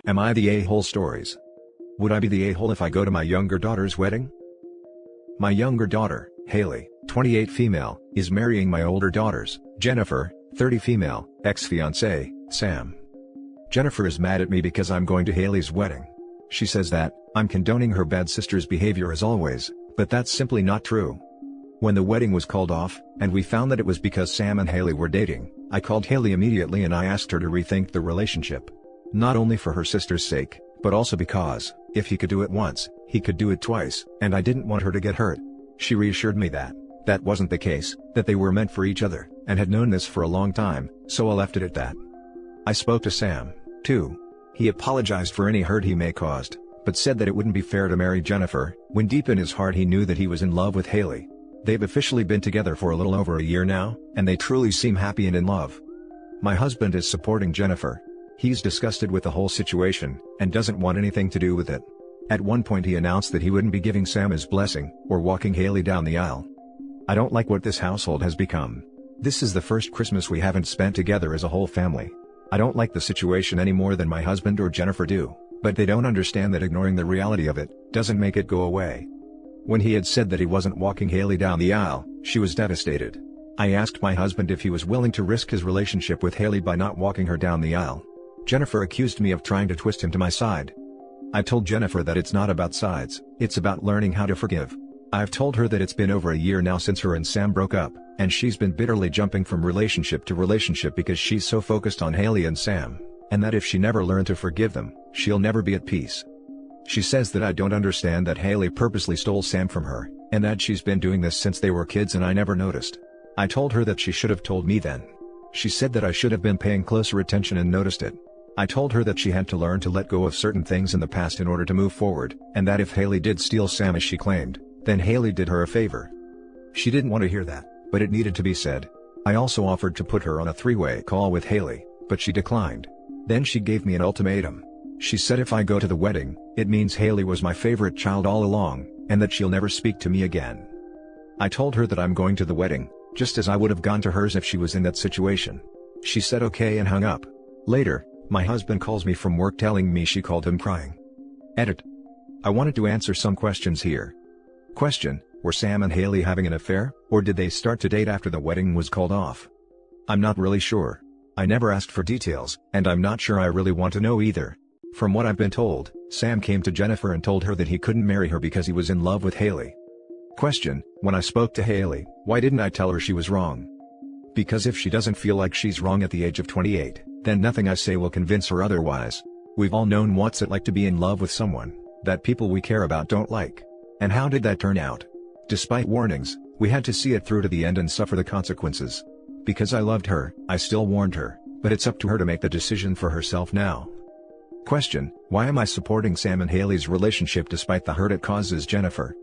Am I the a-hole stories? Would I be the a-hole if I go to my younger daughter's wedding? My younger daughter, Haley, 28 female, is marrying my older daughters, Jennifer, 30 female, ex-fiancé, Sam. Jennifer is mad at me because I'm going to Haley's wedding. She says that I'm condoning her bad sister's behavior as always, but that's simply not true. When the wedding was called off, and we found that it was because Sam and Haley were dating, I called Haley immediately and I asked her to rethink the relationship. Not only for her sister's sake, but also because, if he could do it once, he could do it twice, and I didn't want her to get hurt. She reassured me that that wasn't the case, that they were meant for each other, and had known this for a long time, so I left it at that. I spoke to Sam, too. He apologized for any hurt he may caused, but said that it wouldn't be fair to marry Jennifer, when deep in his heart he knew that he was in love with Haley. They've officially been together for a little over a year now, and they truly seem happy and in love. My husband is supporting Jennifer. He's disgusted with the whole situation, and doesn't want anything to do with it. At one point he announced that he wouldn't be giving Sam his blessing, or walking Haley down the aisle. I don't like what this household has become. This is the first Christmas we haven't spent together as a whole family. I don't like the situation any more than my husband or Jennifer do, but they don't understand that ignoring the reality of it doesn't make it go away. When he had said that he wasn't walking Haley down the aisle, she was devastated. I asked my husband if he was willing to risk his relationship with Haley by not walking her down the aisle. Jennifer accused me of trying to twist him to my side. I told Jennifer that it's not about sides, it's about learning how to forgive. I've told her that it's been over a year now since her and Sam broke up, and she's been bitterly jumping from relationship to relationship because she's so focused on Haley and Sam, and that if she never learned to forgive them, she'll never be at peace. She says that I don't understand that Haley purposely stole Sam from her, and that she's been doing this since they were kids and I never noticed. I told her that she should have told me then. She said that I should have been paying closer attention and noticed it. I told her that she had to learn to let go of certain things in the past in order to move forward, and that if Haley did steal Sam as she claimed, then Haley did her a favor. She didn't want to hear that, but it needed to be said. I also offered to put her on a three-way call with Haley, but she declined. Then she gave me an ultimatum. She said if I go to the wedding, it means Haley was my favorite child all along, and that she'll never speak to me again. I told her that I'm going to the wedding, just as I would have gone to hers if she was in that situation. She said okay and hung up. Later, my husband calls me from work telling me she called him crying. Edit. I wanted to answer some questions here. Question: were Sam and Haley having an affair, or did they start to date after the wedding was called off? I'm not really sure. I never asked for details, and I'm not sure I really want to know either. From what I've been told, Sam came to Jennifer and told her that he couldn't marry her because he was in love with Haley. Question: when I spoke to Haley, why didn't I tell her she was wrong? Because if she doesn't feel like she's wrong at the age of 28, then nothing I say will convince her otherwise. We've all known what's it like to be in love with someone that people we care about don't like. And how did that turn out? Despite warnings, we had to see it through to the end and suffer the consequences. Because I loved her, I still warned her, but it's up to her to make the decision for herself now. Question: why am I supporting Sam and Haley's relationship despite the hurt it causes Jennifer?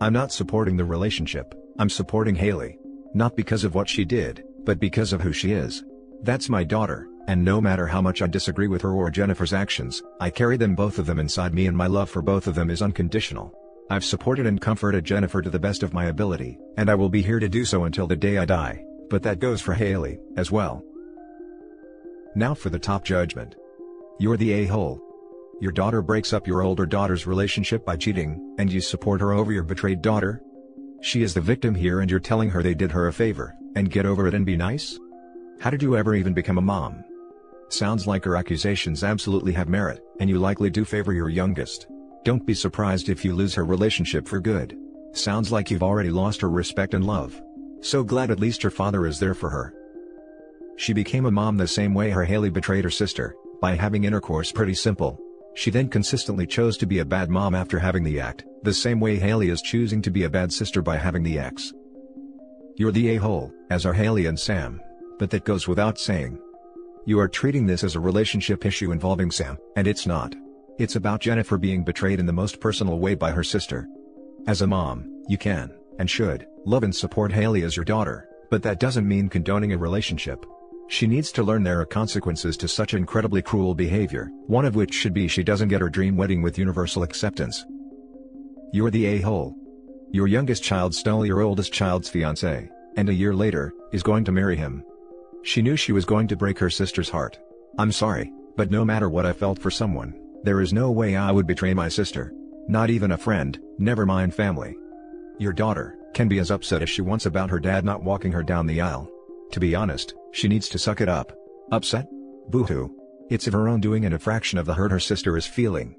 I'm not supporting the relationship, I'm supporting Haley. Not because of what she did, but because of who she is. That's my daughter, and no matter how much I disagree with her or Jennifer's actions, I carry them, both of them, inside me, and my love for both of them is unconditional. I've supported and comforted Jennifer to the best of my ability, and I will be here to do so until the day I die, but that goes for Haley, as well. Now for the top judgment. You're the a-hole. Your daughter breaks up your older daughter's relationship by cheating, and you support her over your betrayed daughter? She is the victim here and you're telling her they did her a favor, and get over it and be nice? How did you ever even become a mom? Sounds like her accusations absolutely have merit, and you likely do favor your youngest. Don't be surprised if you lose her relationship for good. Sounds like you've already lost her respect and love. So glad at least her father is there for her. She became a mom the same way her Haley betrayed her sister, by having intercourse. Pretty simple. She then consistently chose to be a bad mom after having the act, the same way Haley is choosing to be a bad sister by having the ex. You're the a-hole, as are Haley and Sam, but that goes without saying. You are treating this as a relationship issue involving Sam, and it's not. It's about Jennifer being betrayed in the most personal way by her sister. As a mom, you can, and should, love and support Haley as your daughter, but that doesn't mean condoning a relationship. She needs to learn there are consequences to such incredibly cruel behavior, one of which should be she doesn't get her dream wedding with universal acceptance. You're the a-hole. Your youngest child stole your oldest child's fiancé, and a year later, is going to marry him. She knew she was going to break her sister's heart. I'm sorry, but no matter what I felt for someone, There is no way I would betray my sister. Not even a friend, never mind family. Your daughter can be as upset as she wants about her dad not walking her down the aisle. To be honest, she needs to suck it up. Upset? Boo-hoo. It's of her own doing and a fraction of the hurt her sister is feeling.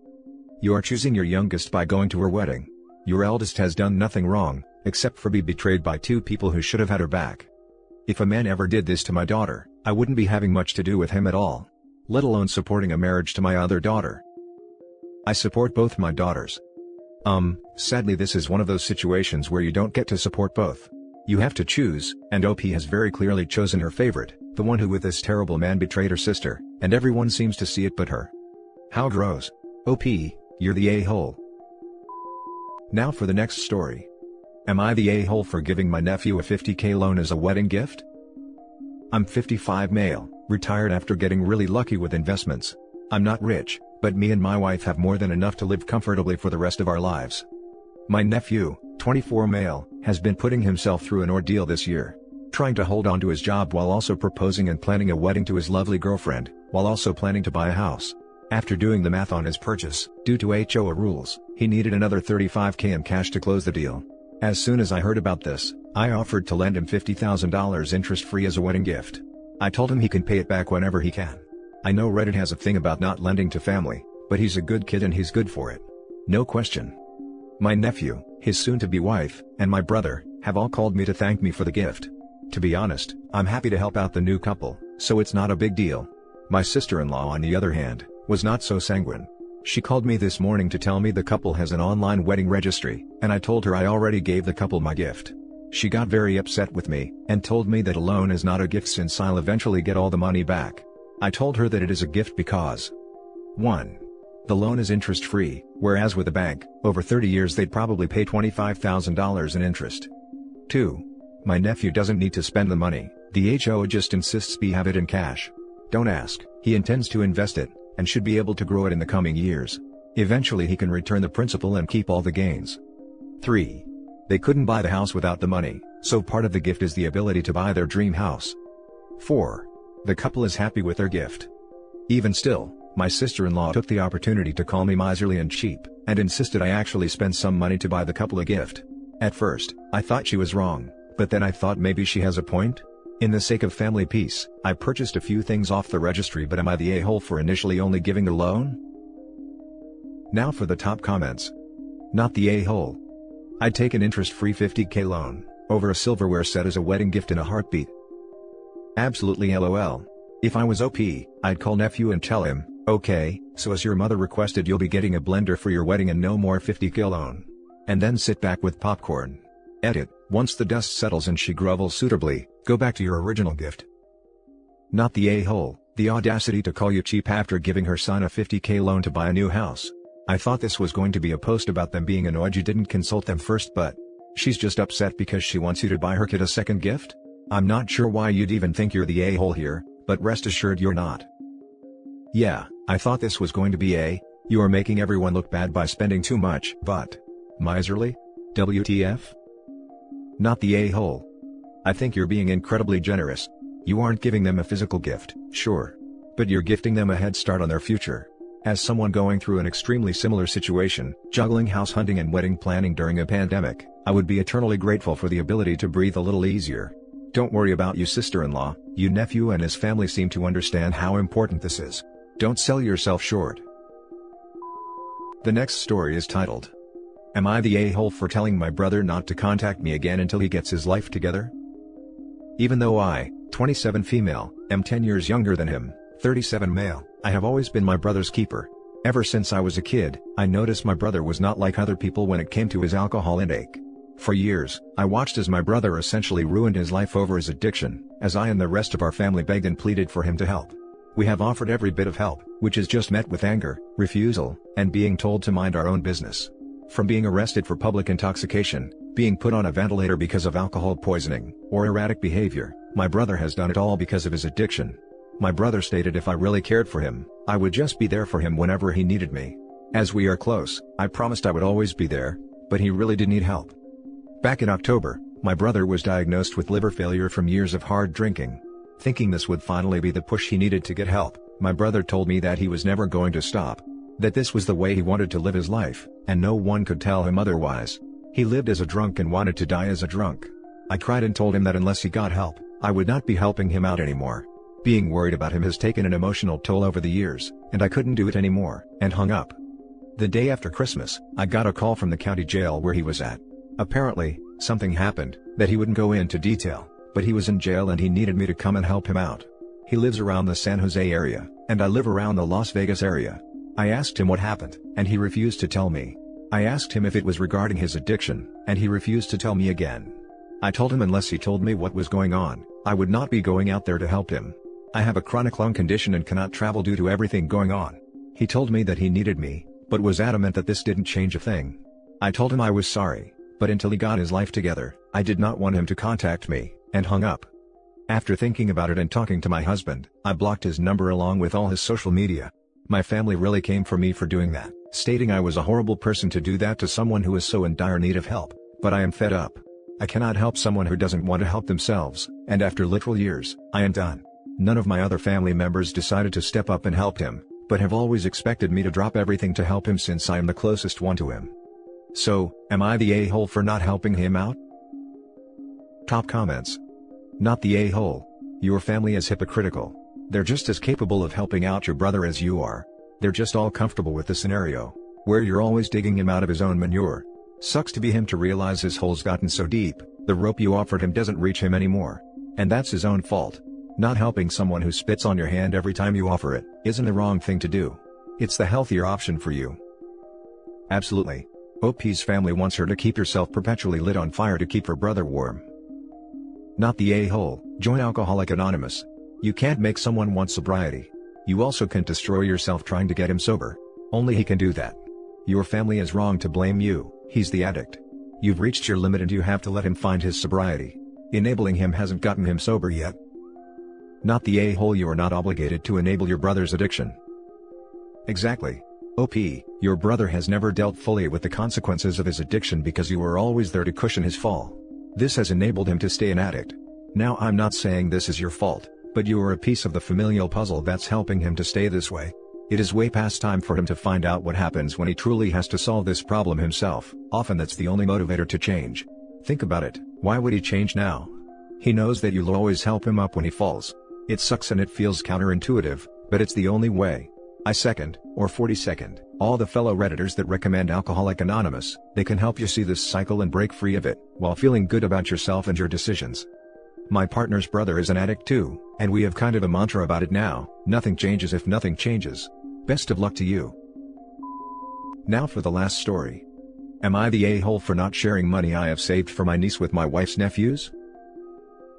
You are choosing your youngest by going to her wedding. Your eldest has done nothing wrong, except for be betrayed by two people who should have had her back. If a man ever did this to my daughter, I wouldn't be having much to do with him at all. Let alone supporting a marriage to my other daughter. I support both my daughters. Sadly this is one of those situations where you don't get to support both. You have to choose, and OP has very clearly chosen her favorite, the one who with this terrible man betrayed her sister, and everyone seems to see it but her. How gross. OP, you're the a-hole. Now for the next story. Am I the a-hole for giving my nephew a $50K loan as a wedding gift? I'm 55 male, retired after getting really lucky with investments. I'm not rich, but me and my wife have more than enough to live comfortably for the rest of our lives. My nephew, 24 male, has been putting himself through an ordeal this year. Trying to hold on to his job while also proposing and planning a wedding to his lovely girlfriend, while also planning to buy a house. After doing the math on his purchase, due to HOA rules, he needed another $35K in cash to close the deal. As soon as I heard about this, I offered to lend him $50,000 interest-free as a wedding gift. I told him he can pay it back whenever he can. I know Reddit has a thing about not lending to family, but he's a good kid and he's good for it. No question. My nephew, his soon-to-be wife, and my brother, have all called me to thank me for the gift. To be honest, I'm happy to help out the new couple, so it's not a big deal. My sister-in-law on the other hand, was not so sanguine. She called me this morning to tell me the couple has an online wedding registry, and I told her I already gave the couple my gift. She got very upset with me, and told me that a loan is not a gift since I'll eventually get all the money back. I told her that it is a gift because 1. The loan is interest-free, whereas with a bank, over 30 years they'd probably pay $25,000 in interest. 2. My nephew doesn't need to spend the money, the HOA just insists we have it in cash. Don't ask, he intends to invest it, and should be able to grow it in the coming years. Eventually he can return the principal and keep all the gains. 3. They couldn't buy the house without the money, so part of the gift is the ability to buy their dream house. 4. The couple is happy with their gift. Even still, my sister-in-law took the opportunity to call me miserly and cheap, and insisted I actually spend some money to buy the couple a gift. At first, I thought she was wrong, but then I thought maybe she has a point. In the sake of family peace, I purchased a few things off the registry, but am I the a-hole for initially only giving the loan? Now for the top comments. Not the a-hole. I'd take an interest-free $50K loan over a silverware set as a wedding gift in a heartbeat. Absolutely LOL. If I was OP, I'd call nephew and tell him, okay, so as your mother requested you'll be getting a blender for your wedding and no more $50K loan. And then sit back with popcorn. Edit, once the dust settles and she grovels suitably, go back to your original gift. Not the a-hole, the audacity to call you cheap after giving her son a $50K loan to buy a new house. I thought this was going to be a post about them being annoyed you didn't consult them first, but she's just upset because she wants you to buy her kid a second gift? I'm not sure why you'd even think you're the a-hole here, but rest assured you're not. Yeah, I thought this was going to be you are making everyone look bad by spending too much, but miserly? WTF? Not the a-hole. I think you're being incredibly generous. You aren't giving them a physical gift, sure. But you're gifting them a head start on their future. As someone going through an extremely similar situation, juggling house hunting and wedding planning during a pandemic, I would be eternally grateful for the ability to breathe a little easier. Don't worry about you sister-in-law, you nephew and his family seem to understand how important this is. Don't sell yourself short. The next story is titled, Am I the a-hole for telling my brother not to contact me again until he gets his life together? Even though I, 27 female, am 10 years younger than him, 37 male, I have always been my brother's keeper. Ever since I was a kid, I noticed my brother was not like other people when it came to his alcohol intake. For years, I watched as my brother essentially ruined his life over his addiction, as I and the rest of our family begged and pleaded for him to help. We have offered every bit of help, which is just met with anger, refusal, and being told to mind our own business. From being arrested for public intoxication, being put on a ventilator because of alcohol poisoning, or erratic behavior, my brother has done it all because of his addiction. My brother stated if I really cared for him, I would just be there for him whenever he needed me. As we are close, I promised I would always be there, but he really did need help. Back in October, my brother was diagnosed with liver failure from years of hard drinking. Thinking this would finally be the push he needed to get help, my brother told me that he was never going to stop. That this was the way he wanted to live his life, and no one could tell him otherwise. He lived as a drunk and wanted to die as a drunk. I cried and told him that unless he got help, I would not be helping him out anymore. Being worried about him has taken an emotional toll over the years, and I couldn't do it anymore, and hung up. The day after Christmas, I got a call from the county jail where he was at. Apparently, something happened, that he wouldn't go into detail, but he was in jail and he needed me to come and help him out. He lives around the San Jose area, and I live around the Las Vegas area. I asked him what happened, and he refused to tell me. I asked him if it was regarding his addiction, and he refused to tell me again. I told him unless he told me what was going on, I would not be going out there to help him. I have a chronic lung condition and cannot travel due to everything going on. He told me that he needed me, but was adamant that this didn't change a thing. I told him I was sorry, but until he got his life together, I did not want him to contact me, and hung up. After thinking about it and talking to my husband, I blocked his number along with all his social media. My family really came for me for doing that, stating I was a horrible person to do that to someone who is so in dire need of help, but I am fed up. I cannot help someone who doesn't want to help themselves, and after literal years, I am done. None of my other family members decided to step up and help him, but have always expected me to drop everything to help him since I am the closest one to him. So, am I the a-hole for not helping him out? Top comments. Not the a-hole. Your family is hypocritical. They're just as capable of helping out your brother as you are. They're just all comfortable with the scenario, where you're always digging him out of his own manure. Sucks to be him to realize his hole's gotten so deep, the rope you offered him doesn't reach him anymore. And that's his own fault. Not helping someone who spits on your hand every time you offer it, isn't the wrong thing to do. It's the healthier option for you. Absolutely. OP's family wants her to keep herself perpetually lit on fire to keep her brother warm. Not the a-hole. Join Alcoholic Anonymous. You can't make someone want sobriety. You also can't destroy yourself trying to get him sober. Only he can do that. Your family is wrong to blame you, he's the addict. You've reached your limit and you have to let him find his sobriety. Enabling him hasn't gotten him sober yet. Not the a-hole. You are not obligated to enable your brother's addiction. Exactly. OP, your brother has never dealt fully with the consequences of his addiction because you were always there to cushion his fall. This has enabled him to stay an addict. Now I'm not saying this is your fault, but you are a piece of the familial puzzle that's helping him to stay this way. It is way past time for him to find out what happens when he truly has to solve this problem himself. Often that's the only motivator to change. Think about it, why would he change now? He knows that you'll always help him up when he falls. It sucks and it feels counterintuitive, but it's the only way. I second, or 42nd, all the fellow Redditors that recommend Alcoholic Anonymous. They can help you see this cycle and break free of it, while feeling good about yourself and your decisions. My partner's brother is an addict too, and we have kind of a mantra about it now: nothing changes if nothing changes. Best of luck to you. Now for the last story. Am I the a-hole for not sharing money I have saved for my niece with my wife's nephews?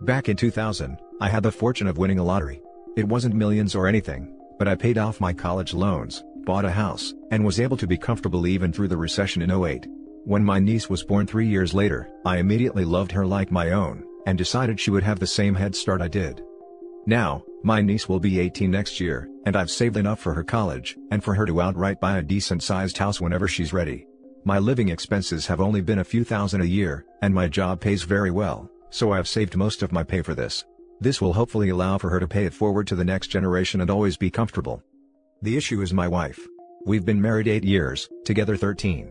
Back in 2000, I had the fortune of winning a lottery. It wasn't millions or anything, but I paid off my college loans, bought a house, and was able to be comfortable even through the recession in '08. When my niece was born 3 years later, I immediately loved her like my own, and decided she would have the same head start I did. Now, my niece will be 18 next year, and I've saved enough for her college, and for her to outright buy a decent-sized house whenever she's ready. My living expenses have only been a few thousand a year, and my job pays very well, so I've saved most of my pay for this. This will hopefully allow for her to pay it forward to the next generation and always be comfortable. The issue is my wife. We've been married 8 years, together 13.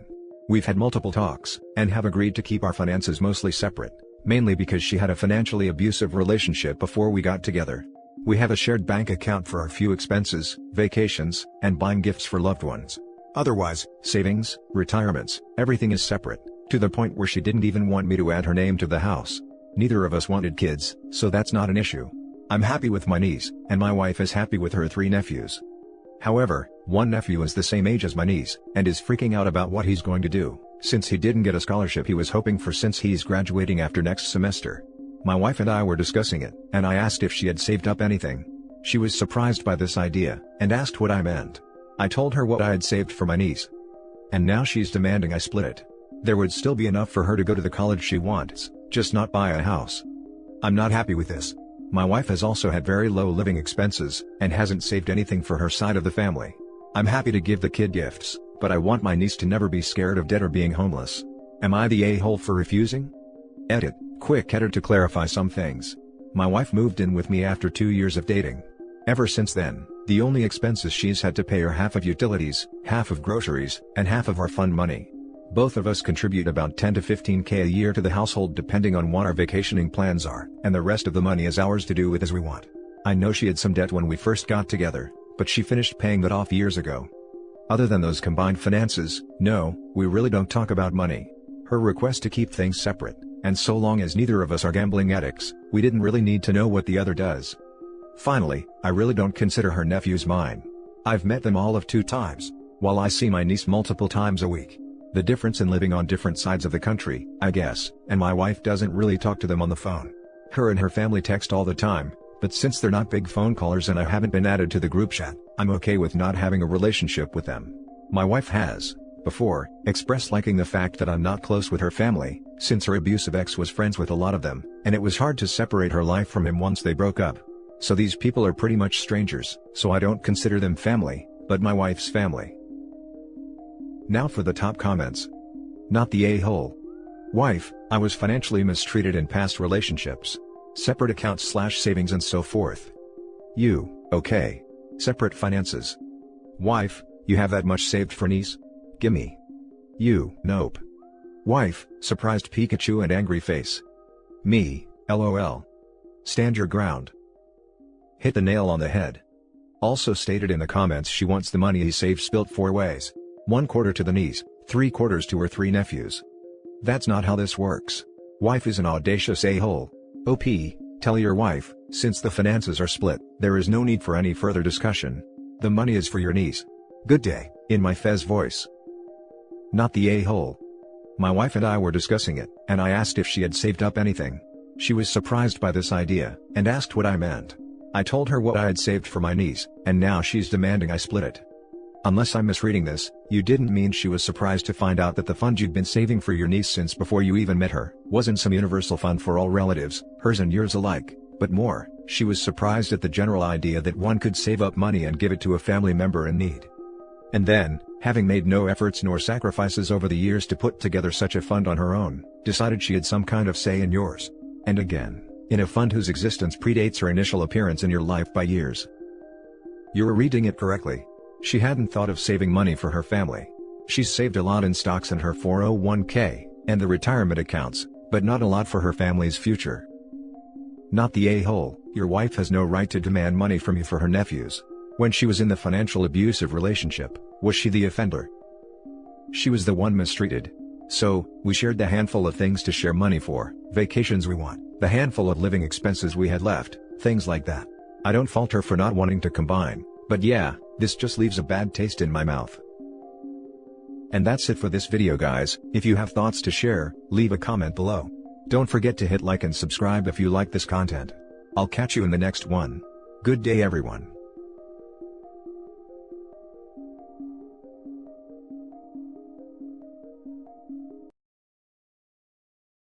We've had multiple talks, and have agreed to keep our finances mostly separate, mainly because she had a financially abusive relationship before we got together. We have a shared bank account for our few expenses, vacations, and buying gifts for loved ones. Otherwise, savings, retirements, everything is separate, to the point where she didn't even want me to add her name to the house. Neither of us wanted kids, so that's not an issue. I'm happy with my niece, and my wife is happy with her 3 nephews. However, one nephew is the same age as my niece, and is freaking out about what he's going to do, since he didn't get a scholarship he was hoping for since he's graduating after next semester. My wife and I were discussing it, and I asked if she had saved up anything. She was surprised by this idea, and asked what I meant. I told her what I had saved for my niece. And now she's demanding I split it. There would still be enough for her to go to the college she wants, just not buy a house. I'm not happy with this. My wife has also had very low living expenses, and hasn't saved anything for her side of the family. I'm happy to give the kid gifts, but I want my niece to never be scared of debt or being homeless. Am I the a-hole for refusing? Quick edit to clarify some things. My wife moved in with me after 2 years of dating. Ever since then, the only expenses she's had to pay are half of utilities, half of groceries, and half of our fund money. Both of us contribute about 10 to 15K a year to the household depending on what our vacationing plans are, and the rest of the money is ours to do with as we want. I know she had some debt when we first got together, but she finished paying that off years ago. Other than those combined finances, no, we really don't talk about money. Her request to keep things separate, and so long as neither of us are gambling addicts, we didn't really need to know what the other does. Finally, I really don't consider her nephews mine. I've met them all of 2 times, while I see my niece multiple times a week. The difference in living on different sides of the country, I guess, and my wife doesn't really talk to them on the phone. Her and her family text all the time, but since they're not big phone callers and I haven't been added to the group chat, I'm okay with not having a relationship with them. My wife has, before, expressed liking the fact that I'm not close with her family, since her abusive ex was friends with a lot of them, and it was hard to separate her life from him once they broke up. So these people are pretty much strangers, so I don't consider them family, but my wife's family. Now for the top comments. Not the a-hole. Wife, I was financially mistreated in past relationships. Separate accounts / savings and so forth. You, okay. Separate finances. Wife, you have that much saved for niece? Gimme. You, nope. Wife, surprised Pikachu and angry face. Me, LOL. Stand your ground. Hit the nail on the head. Also stated in the comments she wants the money he saved split 4 ways. 1/4 to the niece, 3/4 to her 3 nephews. That's not how this works. Wife is an audacious a-hole. OP, tell your wife, since the finances are split, there is no need for any further discussion. The money is for your niece. Good day, in my Fez voice. Not the a-hole. My wife and I were discussing it, and I asked if she had saved up anything. She was surprised by this idea, and asked what I meant. I told her what I had saved for my niece, and now she's demanding I split it. Unless I'm misreading this, you didn't mean she was surprised to find out that the fund you'd been saving for your niece since before you even met her, wasn't some universal fund for all relatives, hers and yours alike, but more, she was surprised at the general idea that one could save up money and give it to a family member in need. And then, having made no efforts nor sacrifices over the years to put together such a fund on her own, decided she had some kind of say in yours. And again, in a fund whose existence predates her initial appearance in your life by years. You're reading it correctly. She hadn't thought of saving money for her family. She's saved a lot in stocks and her 401k, and the retirement accounts, but not a lot for her family's future. Not the a-hole, your wife has no right to demand money from you for her nephews. When she was in the financial abusive relationship, was she the offender? She was the one mistreated. So, we shared the handful of things to share money for, vacations we want, the handful of living expenses we had left, things like that. I don't fault her for not wanting to combine, but yeah, this just leaves a bad taste in my mouth. And that's it for this video guys. If you have thoughts to share, leave a comment below. Don't forget to hit like and subscribe if you like this content. I'll catch you in the next one. Good day everyone.